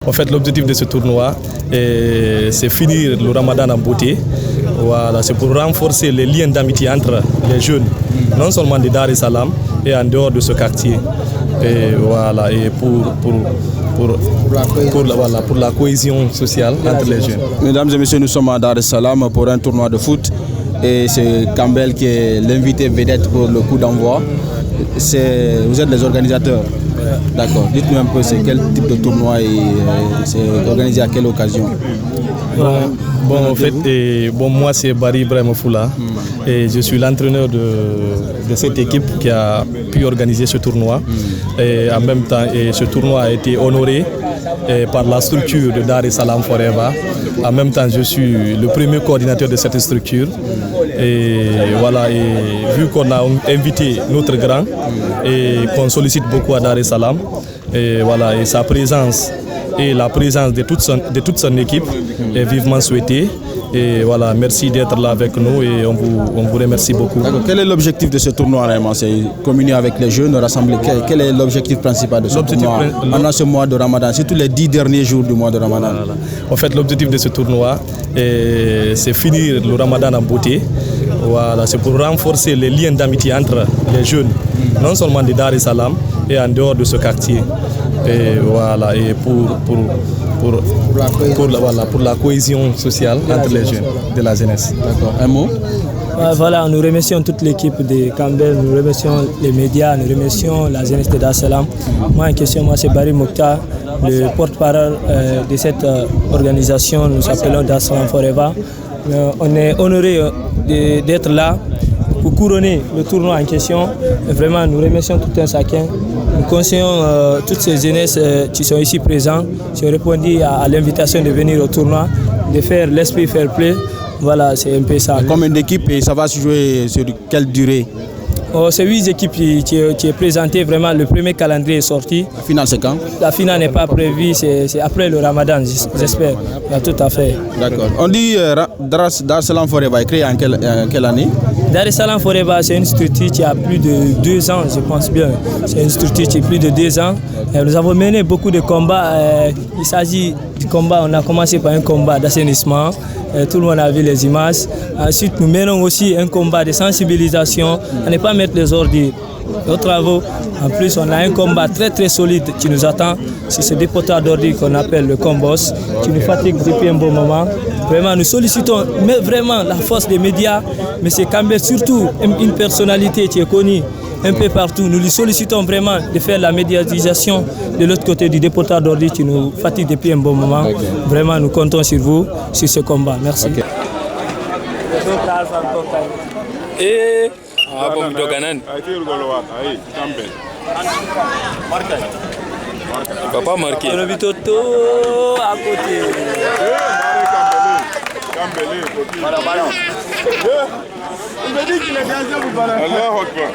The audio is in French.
En fait, l'objectif de ce tournoi, c'est finir le Ramadan en beauté. Voilà, c'est pour renforcer les liens d'amitié entre les jeunes, non seulement de Dar es Salaam et en dehors de ce quartier. Et voilà, et pour la cohésion sociale entre les jeunes. Mesdames et messieurs, nous sommes à Dar es Salaam pour un tournoi de foot. Et c'est Campbell qui est l'invité vedette pour le coup d'envoi. Vous êtes les organisateurs. D'accord. Dites-nous un peu, c'est quel type de tournoi et c'est organisé à quelle occasion? En fait, moi c'est Barry Ibrahim Foula et je suis l'entraîneur de cette équipe qui a pu organiser ce tournoi. Et en même temps, ce tournoi a été honoré par la structure de Dar es Salaam Forever. En même temps, je suis le premier coordinateur de cette structure. Et voilà, et vu qu'on a invité notre grand et qu'on sollicite beaucoup à Dar es Salaam, et voilà, et sa présence et la présence de toute son équipe est vivement souhaitée. Et voilà, merci d'être là avec nous et on vous remercie beaucoup. Quel est l'objectif de ce tournoi réellement? C'est communier avec les jeunes, rassembler. Quel est l'objectif principal de ce tournoi pendant ce mois de Ramadan, surtout les 10 derniers jours du mois de Ramadan? Voilà. En fait, l'objectif de ce tournoi, c'est finir le Ramadan en beauté. Voilà, c'est pour renforcer les liens d'amitié entre les jeunes, non seulement de Dar es Salaam et en dehors de ce quartier. Et voilà, et pour la cohésion sociale entre les jeunes de la jeunesse. D'accord. Un mot? Voilà, nous remercions toute l'équipe de Campbell, nous remercions les médias, nous remercions la jeunesse de Dar es Salaam. Moi, c'est Barry Mokhtar, le porte-parole de cette organisation. Nous nous appelons Dar es Salaam Forever. On est honoré d'être là pour couronner le tournoi en question. Et vraiment, nous remercions tout un chacun. Nous conseillons toutes ces jeunesses qui sont ici présents, qui ont répondu à l'invitation de venir au tournoi, de faire l'esprit fair play. Voilà, c'est un peu ça. Combien d'équipes et ça va se jouer sur quelle durée? C'est 8 équipes qui est présentée. Vraiment, le premier calendrier est sorti. La finale, c'est quand? La finale n'est pas prévue, c'est après le Ramadan, j'espère. Tout à fait. D'accord. On dit Dar es Salaam Forever est créé en quelle année? Dar es Salaam Forever, c'est une structure qui a plus de 2 ans, je pense bien. C'est une structure qui a plus de 2 ans. Et nous avons mené beaucoup de combats. Il s'agit du combat, on a commencé par un combat d'assainissement. Tout le monde a vu les images. Ensuite, nous menons aussi un combat de sensibilisation à ne pas mettre les ordures aux travaux. En plus, on a un combat très très solide qui nous attend. C'est ce dépotoir d'ordures qu'on appelle le Combos, qui nous fatigue depuis un bon moment. Vraiment, nous sollicitons vraiment la force des médias, mais c'est Campbell surtout une personnalité qui est connue un peu partout. Nous lui sollicitons vraiment de faire la médiatisation de l'autre côté du dépotoir d'ordures qui nous fatigue depuis un bon moment. Vraiment, nous comptons sur vous, sur ce combat. Merci. Okay. Il va pas marquer. Le Vitoto à côté. Il me dit qu'il est bien vous balancer. Allah Akbar.